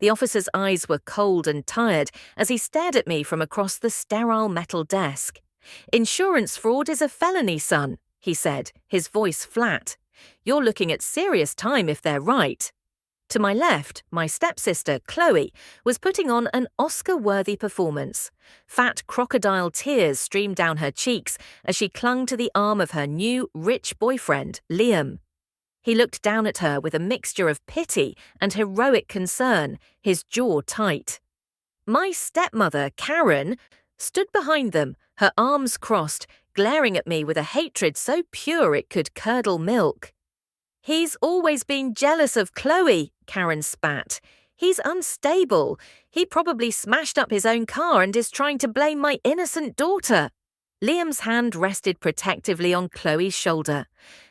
The officer's eyes were cold and tired as he stared at me from across the sterile metal desk. "Insurance fraud is a felony, son," he said, his voice flat. "You're looking at serious time if they're right." To my left, my stepsister, Chloe, was putting on an Oscar-worthy performance. Fat crocodile tears streamed down her cheeks as she clung to the arm of her new, rich boyfriend, Liam. He looked down at her with a mixture of pity and heroic concern, his jaw tight. My stepmother, Karen, stood behind them, her arms crossed, glaring at me with a hatred so pure it could curdle milk. "He's always been jealous of Chloe," Karen spat. "He's unstable. He probably smashed up his own car and is trying to blame my innocent daughter." Liam's hand rested protectively on Chloe's shoulder.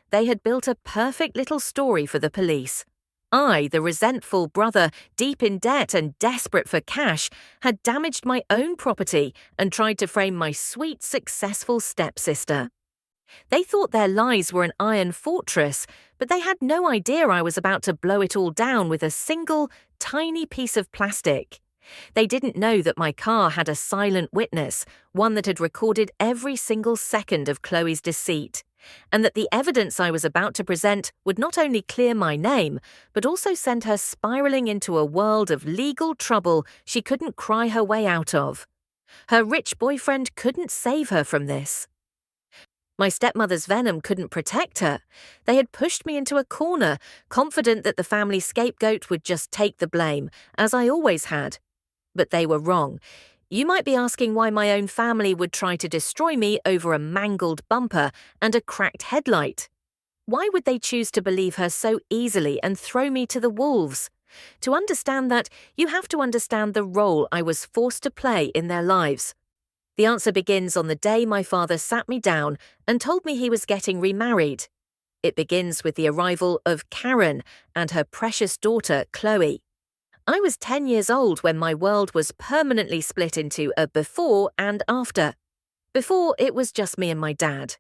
They had built a perfect little story for the police. I, the resentful brother, deep in debt and desperate for cash, had damaged my own property and tried to frame my sweet, successful stepsister. They thought their lies were an iron fortress, but they had no idea I was about to blow it all down with a single, tiny piece of plastic. They didn't know that my car had a silent witness, one that had recorded every single second of Chloe's deceit, and that the evidence I was about to present would not only clear my name, but also send her spiraling into a world of legal trouble she couldn't cry her way out of. Her rich boyfriend couldn't save her from this. My stepmother's venom couldn't protect her. They had pushed me into a corner, confident that the family scapegoat would just take the blame, as I always had. But they were wrong. You might be asking why my own family would try to destroy me over a mangled bumper and a cracked headlight. Why would they choose to believe her so easily and throw me to the wolves? To understand that, you have to understand the role I was forced to play in their lives. The answer begins on the day my father sat me down and told me he was getting remarried. It begins with the arrival of Karen and her precious daughter, Chloe. I was 10 years old when my world was permanently split into a before and after. Before, it was just me and my dad.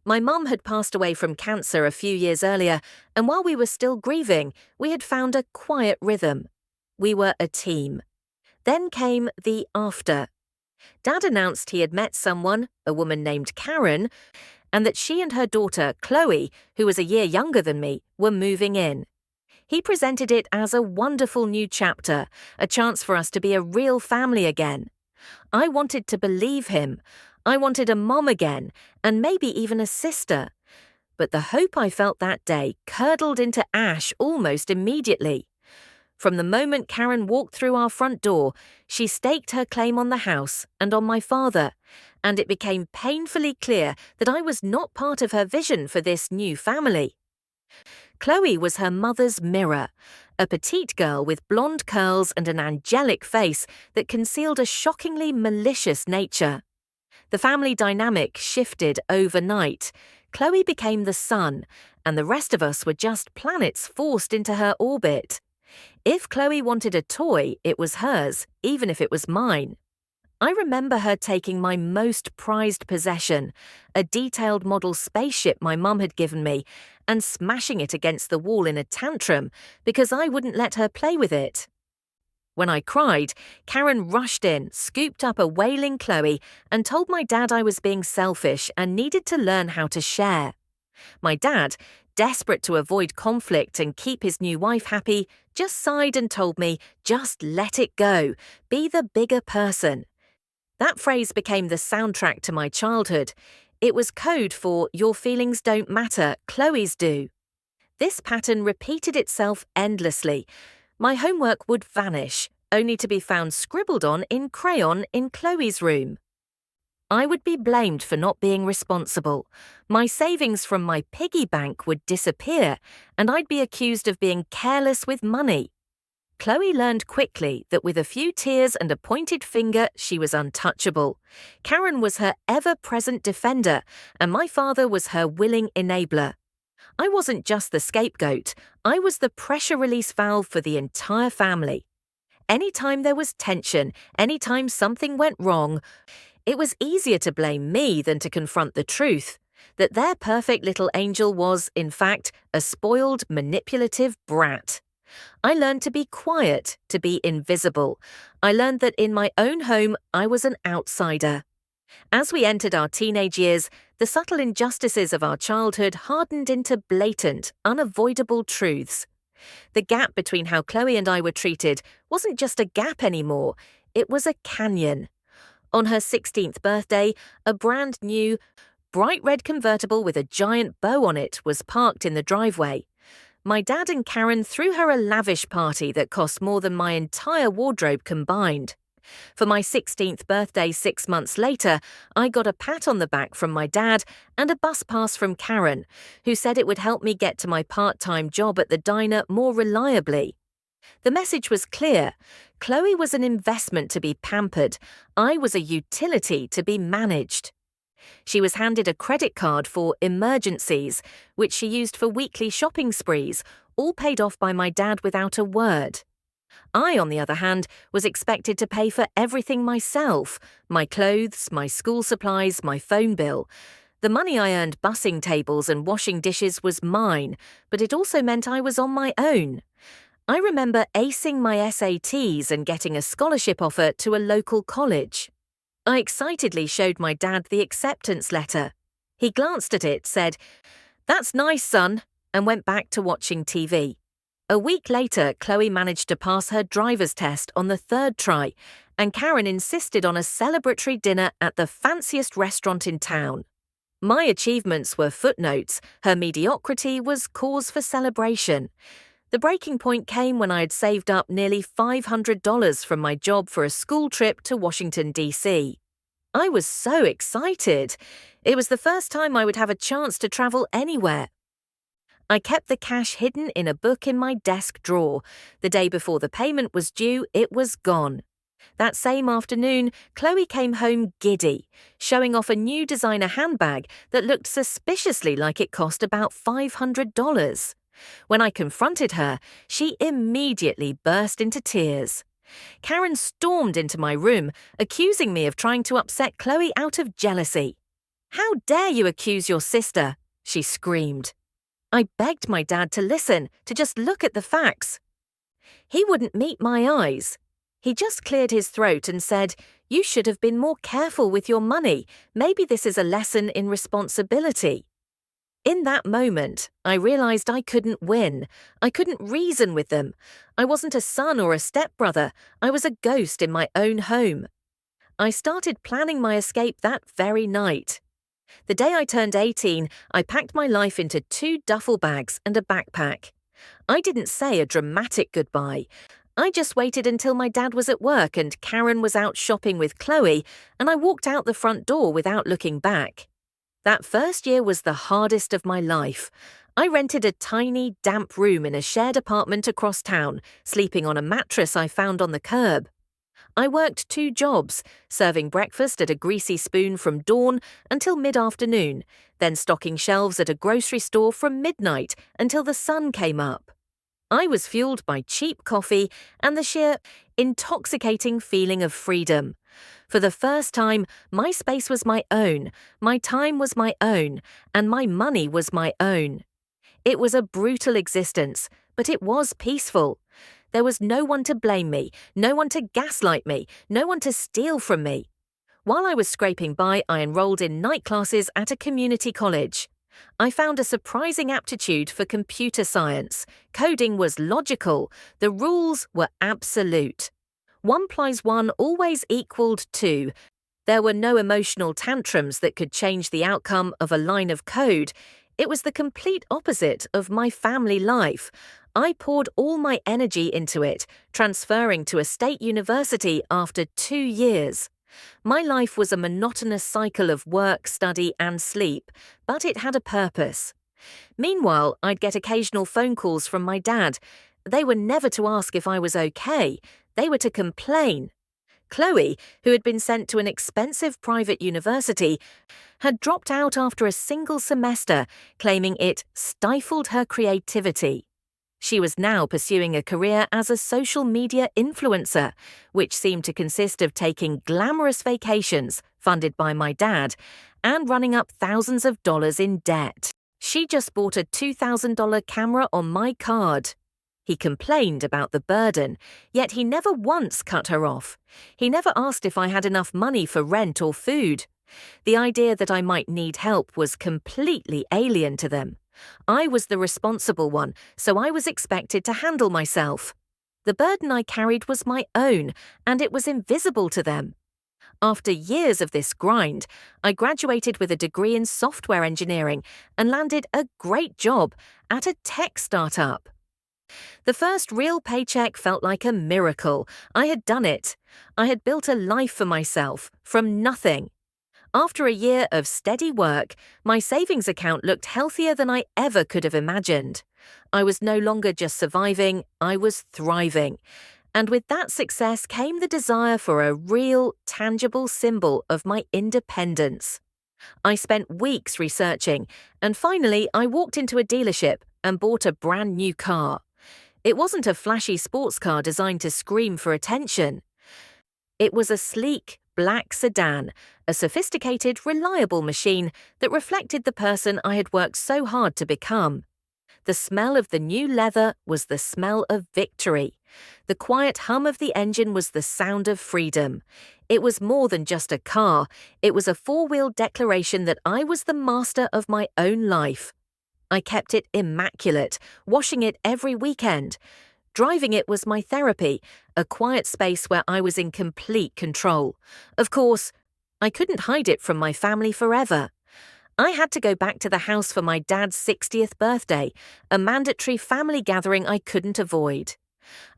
My mum had passed away from cancer a few years earlier, and while we were still grieving, we had found a quiet rhythm. We were a team. Then came the after. Dad announced he had met someone, a woman named Karen, and that she and her daughter, Chloe, who was a year younger than me, were moving in. He presented it as a wonderful new chapter, a chance for us to be a real family again. I wanted to believe him. I wanted a mom again, and maybe even a sister. But the hope I felt that day curdled into ash almost immediately. From the moment Karen walked through our front door, she staked her claim on the house and on my father, and it became painfully clear that I was not part of her vision for this new family. Chloe was her mother's mirror, a petite girl with blonde curls and an angelic face that concealed a shockingly malicious nature. The family dynamic shifted overnight. Chloe became the sun, and the rest of us were just planets forced into her orbit. If Chloe wanted a toy, it was hers, even if it was mine. I remember her taking my most prized possession, a detailed model spaceship my mum had given me, and smashing it against the wall in a tantrum because I wouldn't let her play with it. When I cried, Karen rushed in, scooped up a wailing Chloe, and told my dad I was being selfish and needed to learn how to share. My dad, desperate to avoid conflict and keep his new wife happy, just sighed and told me, "Just let it go. Be the bigger person." That phrase became the soundtrack to my childhood. It was code for "your feelings don't matter, Chloe's do." This pattern repeated itself endlessly. My homework would vanish, only to be found scribbled on in crayon in Chloe's room. I would be blamed for not being responsible. My savings from my piggy bank would disappear, and I'd be accused of being careless with money. Chloe learned quickly that with a few tears and a pointed finger, she was untouchable. Karen was her ever-present defender, and my father was her willing enabler. I wasn't just the scapegoat, I was the pressure release valve for the entire family. Anytime there was tension, anytime something went wrong, it was easier to blame me than to confront the truth, that their perfect little angel was, in fact, a spoiled, manipulative brat. I learned to be quiet, to be invisible. I learned that in my own home, I was an outsider. As we entered our teenage years, the subtle injustices of our childhood hardened into blatant, unavoidable truths. The gap between how Chloe and I were treated wasn't just a gap anymore, it was a canyon. On her 16th birthday, a brand new, bright red convertible with a giant bow on it was parked in the driveway. My dad and Karen threw her a lavish party that cost more than my entire wardrobe combined. For my 16th birthday 6 months later, I got a pat on the back from my dad and a bus pass from Karen, who said it would help me get to my part-time job at the diner more reliably. The message was clear. Chloe was an investment to be pampered. I was a utility to be managed. She was handed a credit card for emergencies, which she used for weekly shopping sprees, all paid off by my dad without a word. I, on the other hand, was expected to pay for everything myself: my clothes, my school supplies, my phone bill. The money I earned bussing tables and washing dishes was mine, but it also meant I was on my own. I remember acing my SATs and getting a scholarship offer to a local college. I excitedly showed my dad the acceptance letter. He glanced at it, said, "That's nice, son," and went back to watching TV. A week later, Chloe managed to pass her driver's test on the third try, and Karen insisted on a celebratory dinner at the fanciest restaurant in town. My achievements were footnotes, her mediocrity was cause for celebration. The breaking point came when I had saved up nearly $500 from my job for a school trip to Washington, D.C. I was so excited. It was the first time I would have a chance to travel anywhere. I kept the cash hidden in a book in my desk drawer. The day before the payment was due, it was gone. That same afternoon, Chloe came home giddy, showing off a new designer handbag that looked suspiciously like it cost about $500. When I confronted her, she immediately burst into tears. Karen stormed into my room, accusing me of trying to upset Chloe out of jealousy. "How dare you accuse your sister?" she screamed. I begged my dad to listen, to just look at the facts. He wouldn't meet my eyes. He just cleared his throat and said, "You should have been more careful with your money. Maybe this is a lesson in responsibility." In that moment, I realized I couldn't win. I couldn't reason with them. I wasn't a son or a stepbrother. I was a ghost in my own home. I started planning my escape that very night. The day I turned 18, I packed my life into 2 duffel bags and a backpack. I didn't say a dramatic goodbye. I just waited until my dad was at work and Karen was out shopping with Chloe, and I walked out the front door without looking back. That first year was the hardest of my life. I rented a tiny, damp room in a shared apartment across town, sleeping on a mattress I found on the curb. I worked 2 jobs, serving breakfast at a greasy spoon from dawn until mid-afternoon, then stocking shelves at a grocery store from midnight until the sun came up. I was fueled by cheap coffee and the sheer, intoxicating feeling of freedom. For the first time, my space was my own, my time was my own, and my money was my own. It was a brutal existence, but it was peaceful. There was no one to blame me, no one to gaslight me, no one to steal from me. While I was scraping by, I enrolled in night classes at a community college. I found a surprising aptitude for computer science. Coding was logical. The rules were absolute. 1 + 1 always equaled 2. There were no emotional tantrums that could change the outcome of a line of code. It was the complete opposite of my family life. I poured all my energy into it, transferring to a state university after 2 years. My life was a monotonous cycle of work, study, and sleep, but it had a purpose. Meanwhile, I'd get occasional phone calls from my dad. They were never to ask if I was okay. They were to complain. Chloe, who had been sent to an expensive private university, had dropped out after a single semester, claiming it stifled her creativity. She was now pursuing a career as a social media influencer, which seemed to consist of taking glamorous vacations funded by my dad and running up thousands of dollars in debt. She just bought a $2,000 camera on my card. He complained about the burden, yet he never once cut her off. He never asked if I had enough money for rent or food. The idea that I might need help was completely alien to them. I was the responsible one, so I was expected to handle myself. The burden I carried was my own, and it was invisible to them. After years of this grind, I graduated with a degree in software engineering and landed a great job at a tech startup. The first real paycheck felt like a miracle. I had done it. I had built a life for myself from nothing. After a year of steady work, my savings account looked healthier than I ever could have imagined. I was no longer just surviving, I was thriving. And with that success came the desire for a real, tangible symbol of my independence. I spent weeks researching, and finally I walked into a dealership and bought a brand new car. It wasn't a flashy sports car designed to scream for attention. It was a sleek, black sedan, a sophisticated, reliable machine that reflected the person I had worked so hard to become. The smell of the new leather was the smell of victory. The quiet hum of the engine was the sound of freedom. It was more than just a car. It was a four-wheel declaration that I was the master of my own life. I kept it immaculate, washing it every weekend. Driving it was my therapy, a quiet space where I was in complete control. Of course, I couldn't hide it from my family forever. I had to go back to the house for my dad's 60th birthday, a mandatory family gathering I couldn't avoid.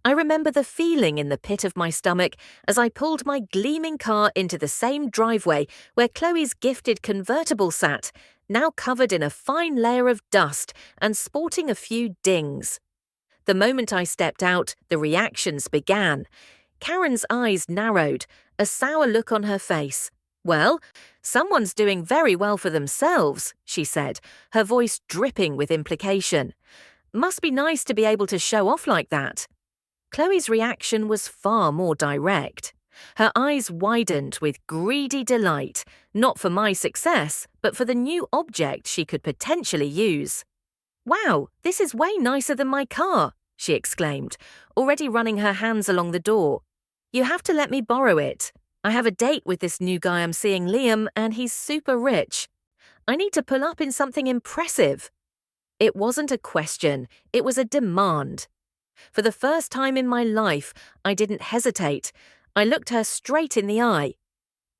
I remember the feeling in the pit of my stomach as I pulled my gleaming car into the same driveway where Chloe's gifted convertible sat, now covered in a fine layer of dust and sporting a few dings. The moment I stepped out, the reactions began. Karen's eyes narrowed, a sour look on her face. "Well, someone's doing very well for themselves," she said, her voice dripping with implication. "Must be nice to be able to show off like that." Chloe's reaction was far more direct. Her eyes widened with greedy delight, not for my success, but for the new object she could potentially use. "Wow, this is way nicer than my car," she exclaimed, already running her hands along the door. "You have to let me borrow it. I have a date with this new guy I'm seeing, Liam, and he's super rich. I need to pull up in something impressive." It wasn't a question, it was a demand. For the first time in my life, I didn't hesitate. I looked her straight in the eye.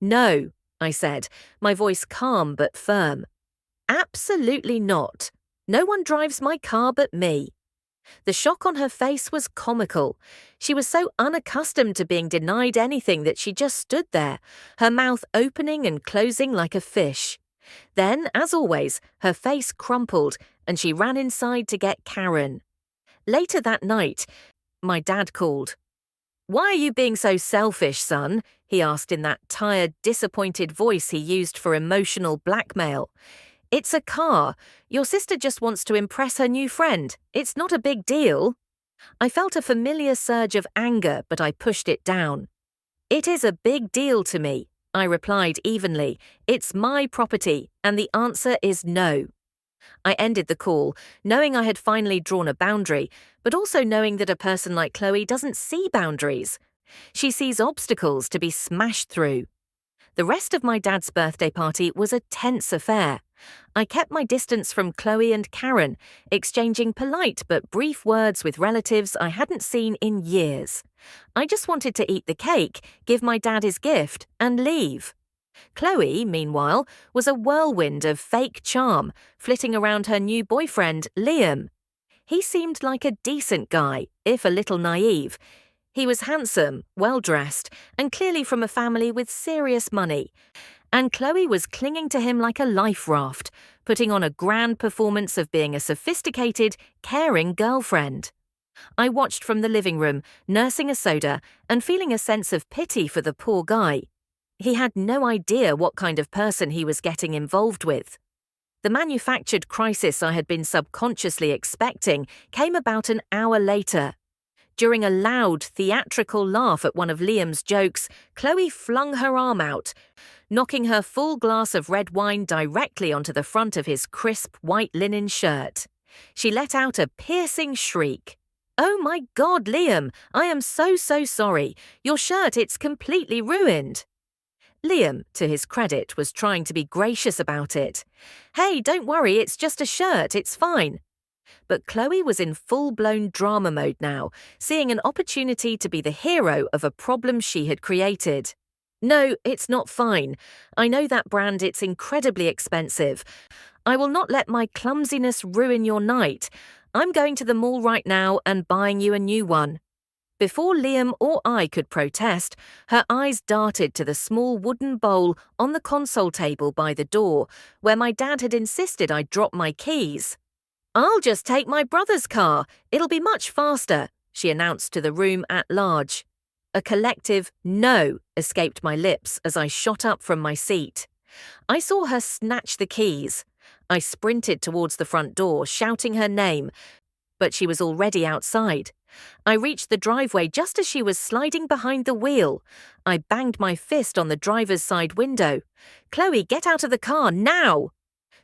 "No," I said, my voice calm but firm. "Absolutely not. No one drives my car but me." The shock on her face was comical. She was so unaccustomed to being denied anything that she just stood there, her mouth opening and closing like a fish. Then, as always, her face crumpled and she ran inside to get Karen. Later that night, my dad called. "Why are you being so selfish, son?" he asked in that tired, disappointed voice he used for emotional blackmail. "It's a car. Your sister just wants to impress her new friend. It's not a big deal." I felt a familiar surge of anger, but I pushed it down. "It is a big deal to me," I replied evenly. "It's my property, and the answer is no." I ended the call, knowing I had finally drawn a boundary, but also knowing that a person like Chloe doesn't see boundaries. She sees obstacles to be smashed through. The rest of my dad's birthday party was a tense affair. I kept my distance from Chloe and Karen, exchanging polite but brief words with relatives I hadn't seen in years. I just wanted to eat the cake, give my dad his gift, and leave. Chloe, meanwhile, was a whirlwind of fake charm, flitting around her new boyfriend, Liam. He seemed like a decent guy, if a little naive. He was handsome, well-dressed, and clearly from a family with serious money. And Chloe was clinging to him like a life raft, putting on a grand performance of being a sophisticated, caring girlfriend. I watched from the living room, nursing a soda, and feeling a sense of pity for the poor guy. He had no idea what kind of person he was getting involved with. The manufactured crisis I had been subconsciously expecting came about an hour later. During a loud, theatrical laugh at one of Liam's jokes, Chloe flung her arm out, knocking her full glass of red wine directly onto the front of his crisp white linen shirt. She let out a piercing shriek. "Oh my God, Liam, I am so sorry. Your shirt, it's completely ruined." Liam, to his credit, was trying to be gracious about it. "Hey, don't worry, it's just a shirt, it's fine." But Chloe was in full-blown drama mode now, seeing an opportunity to be the hero of a problem she had created. "No, it's not fine. I know that brand, it's incredibly expensive. I will not let my clumsiness ruin your night. I'm going to the mall right now and buying you a new one." Before Liam or I could protest, her eyes darted to the small wooden bowl on the console table by the door, where my dad had insisted I drop my keys. "I'll just take my brother's car. It'll be much faster," she announced to the room at large. A collective "no" escaped my lips as I shot up from my seat. I saw her snatch the keys. I sprinted towards the front door, shouting her name, but she was already outside. I reached the driveway just as she was sliding behind the wheel. I banged my fist on the driver's side window. "Chloe, get out of the car, now!"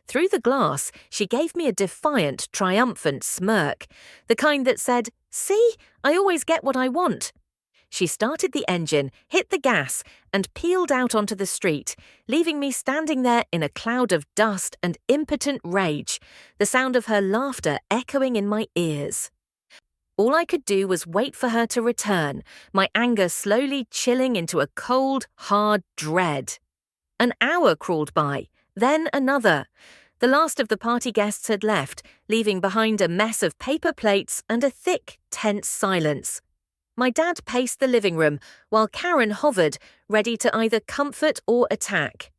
Through the glass, she gave me a defiant, triumphant smirk, the kind that said, "See, I always get what I want." She started the engine, hit the gas, and peeled out onto the street, leaving me standing there in a cloud of dust and impotent rage, the sound of her laughter echoing in my ears. All I could do was wait for her to return, my anger slowly chilling into a cold, hard dread. An hour crawled by, then another. The last of the party guests had left, leaving behind a mess of paper plates and a thick, tense silence. My dad paced the living room, while Karen hovered, ready to either comfort or attack.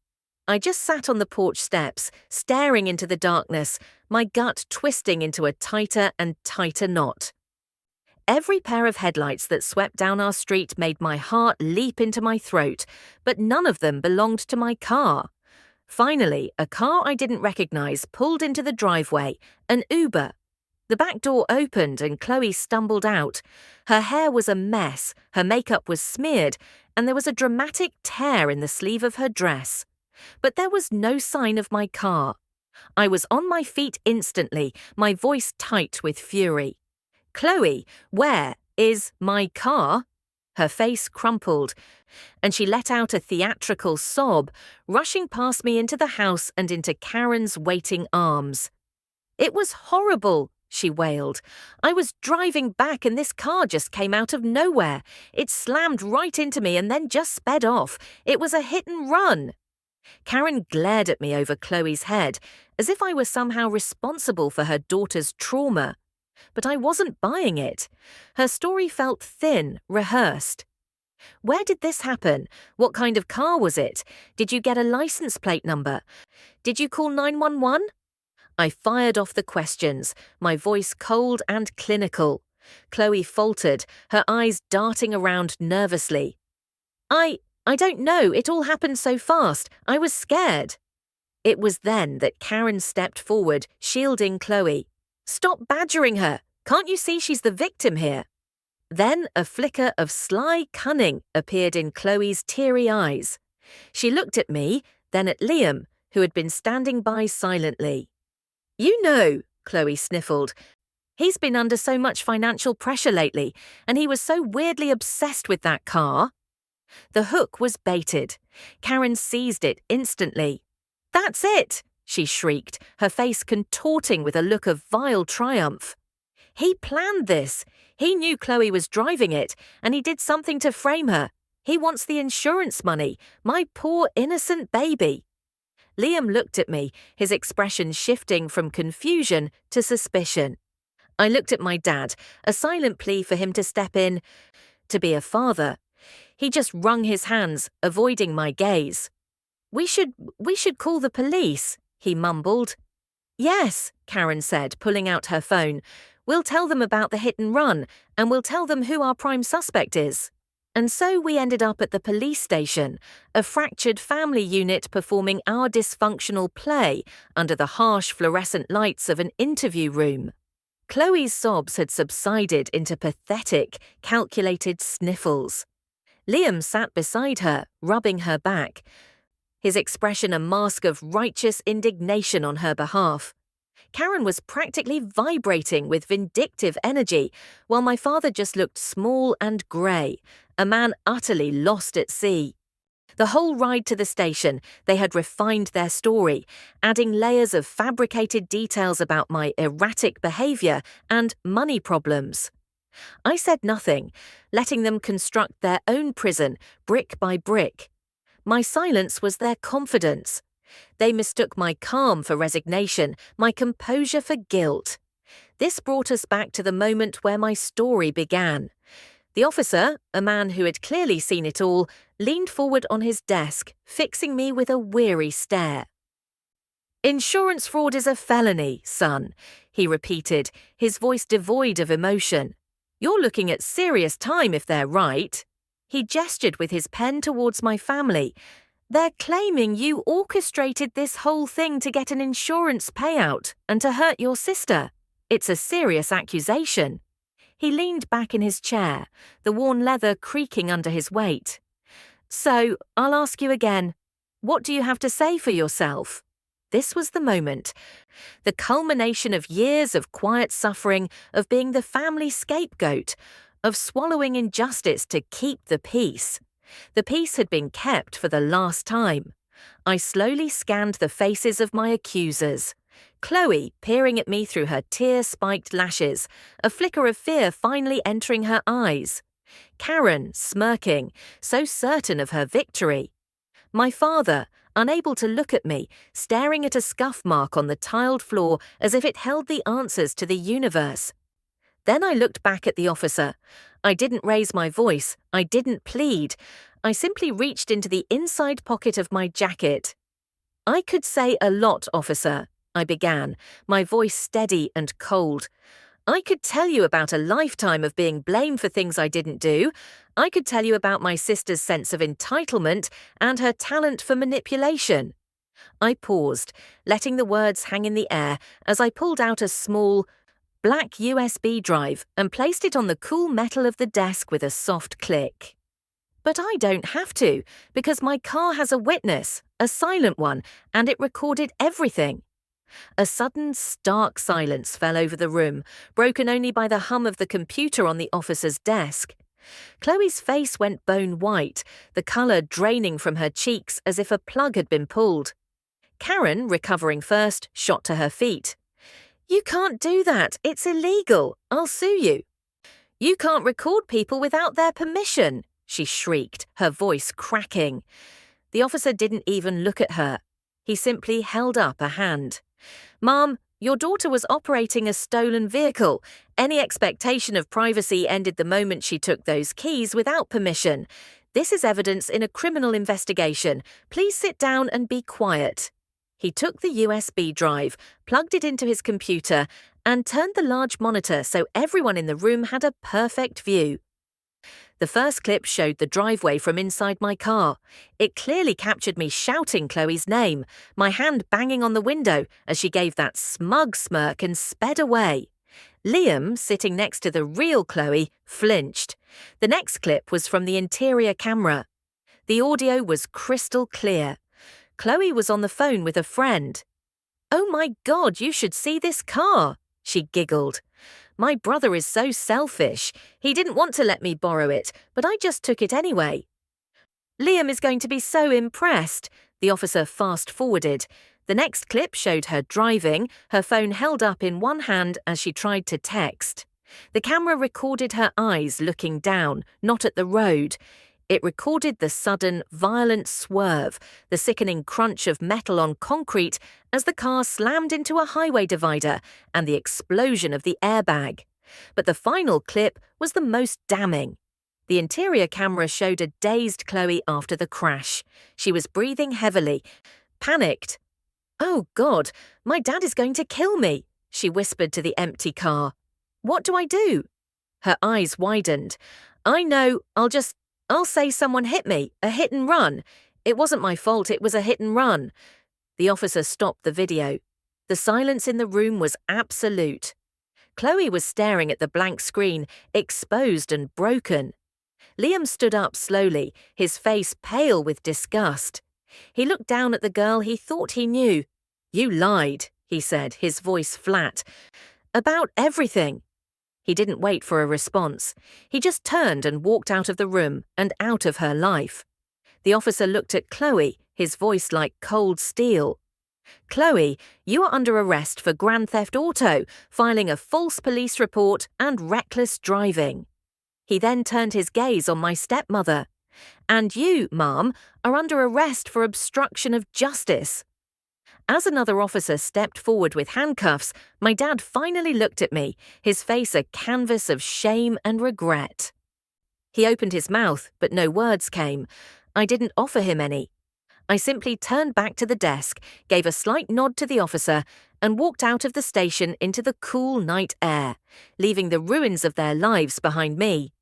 I just sat on the porch steps, staring into the darkness, my gut twisting into a tighter and tighter knot. Every pair of headlights that swept down our street made my heart leap into my throat, but none of them belonged to my car. Finally, a car I didn't recognize pulled into the driveway, an Uber. The back door opened and Chloe stumbled out. Her hair was a mess, her makeup was smeared, and there was a dramatic tear in the sleeve of her dress. But there was no sign of my car. I was on my feet instantly, my voice tight with fury. "Chloe, where is my car?" Her face crumpled, and she let out a theatrical sob, rushing past me into the house and into Karen's waiting arms. "It was horrible," she wailed. "I was driving back and this car just came out of nowhere. It slammed right into me and then just sped off. It was a hit and run." Karen glared at me over Chloe's head, as if I were somehow responsible for her daughter's trauma. But I wasn't buying it. Her story felt thin, rehearsed. "Where did this happen? What kind of car was it? Did you get a license plate number? Did you call 911? I fired off the questions, my voice cold and clinical. Chloe faltered, her eyes darting around nervously. I don't know, it all happened so fast. I was scared." It was then that Karen stepped forward, shielding Chloe. "Stop badgering her. Can't you see she's the victim here?" Then a flicker of sly cunning appeared in Chloe's teary eyes. She looked at me, then at Liam, who had been standing by silently. "You know," Chloe sniffled, "he's been under so much financial pressure lately, and he was so weirdly obsessed with that car." The hook was baited. Karen seized it instantly. "That's it!" she shrieked, her face contorting with a look of vile triumph. "He planned this. He knew Chloe was driving it, and he did something to frame her. He wants the insurance money. My poor innocent baby." Liam looked at me, his expression shifting from confusion to suspicion. I looked at my dad, a silent plea for him to step in, to be a father. He just wrung his hands, avoiding my gaze. We should call the police," he mumbled. "Yes," Karen said, pulling out her phone. "We'll tell them about the hit and run, and we'll tell them who our prime suspect is." And so we ended up at the police station, a fractured family unit performing our dysfunctional play under the harsh fluorescent lights of an interview room. Chloe's sobs had subsided into pathetic, calculated sniffles. Liam sat beside her, rubbing her back, his expression a mask of righteous indignation on her behalf. Karen was practically vibrating with vindictive energy, while my father just looked small and grey, a man utterly lost at sea. The whole ride to the station, they had refined their story, adding layers of fabricated details about my erratic behaviour and money problems. I said nothing, letting them construct their own prison, brick by brick. My silence was their confidence. They mistook my calm for resignation, my composure for guilt. This brought us back to the moment where my story began. The officer, a man who had clearly seen it all, leaned forward on his desk, fixing me with a weary stare. "Insurance fraud is a felony, son," he repeated, his voice devoid of emotion. "You're looking at serious time if they're right." He gestured with his pen towards my family. "They're claiming you orchestrated this whole thing to get an insurance payout and to hurt your sister. It's a serious accusation." He leaned back in his chair, the worn leather creaking under his weight. "So, I'll ask you again, what do you have to say for yourself?" This was the moment. The culmination of years of quiet suffering, of being the family scapegoat, of swallowing injustice to keep the peace. The peace had been kept for the last time. I slowly scanned the faces of my accusers. Chloe peering at me through her tear-spiked lashes, a flicker of fear finally entering her eyes. Karen smirking, so certain of her victory. My father, unable to look at me, staring at a scuff mark on the tiled floor as if it held the answers to the universe. Then I looked back at the officer. I didn't raise my voice, I didn't plead. I simply reached into the inside pocket of my jacket. "I could say a lot, officer," I began, my voice steady and cold. "I could tell you about a lifetime of being blamed for things I didn't do. I could tell you about my sister's sense of entitlement and her talent for manipulation." I paused, letting the words hang in the air as I pulled out a small, black USB drive and placed it on the cool metal of the desk with a soft click. But I don't have to, because my car has a witness, a silent one, and it recorded everything. A sudden, stark silence fell over the room, broken only by the hum of the computer on the officer's desk. Chloe's face went bone white, the colour draining from her cheeks as if a plug had been pulled. Karen, recovering first, shot to her feet. "You can't do that. It's illegal. I'll sue you." "You can't record people without their permission," she shrieked, her voice cracking. The officer didn't even look at her. He simply held up a hand. "Ma'am, your daughter was operating a stolen vehicle. Any expectation of privacy ended the moment she took those keys without permission. This is evidence in a criminal investigation. Please sit down and be quiet." He took the USB drive, plugged it into his computer, and turned the large monitor so everyone in the room had a perfect view. The first clip showed the driveway from inside my car. It clearly captured me shouting Chloe's name, my hand banging on the window as she gave that smug smirk and sped away. Liam, sitting next to the real Chloe, flinched. The next clip was from the interior camera. The audio was crystal clear. Chloe was on the phone with a friend. "Oh my God, you should see this car," she giggled. "My brother is so selfish. He didn't want to let me borrow it, but I just took it anyway." "Liam is going to be so impressed," the officer fast-forwarded. The next clip showed her driving, her phone held up in one hand as she tried to text. The camera recorded her eyes looking down, not at the road. It recorded the sudden, violent swerve, the sickening crunch of metal on concrete as the car slammed into a highway divider, and the explosion of the airbag. But the final clip was the most damning. The interior camera showed a dazed Chloe after the crash. She was breathing heavily, panicked. "Oh God, my dad is going to kill me," she whispered to the empty car. "What do I do?" Her eyes widened. "I know, I'll say someone hit me, a hit and run. It wasn't my fault, it was a hit and run." The officer stopped the video. The silence in the room was absolute. Chloe was staring at the blank screen, exposed and broken. Liam stood up slowly, his face pale with disgust. He looked down at the girl he thought he knew. "You lied," he said, his voice flat. About everything. He didn't wait for a response. He just turned and walked out of the room and out of her life. The officer looked at Chloe, his voice like cold steel. Chloe, you are under arrest for Grand Theft Auto, filing a false police report and reckless driving. He then turned his gaze on my stepmother. And you, Ma'am, are under arrest for obstruction of justice. As another officer stepped forward with handcuffs, my dad finally looked at me, his face a canvas of shame and regret. He opened his mouth, but no words came. I didn't offer him any. I simply turned back to the desk, gave a slight nod to the officer, and walked out of the station into the cool night air, leaving the ruins of their lives behind me.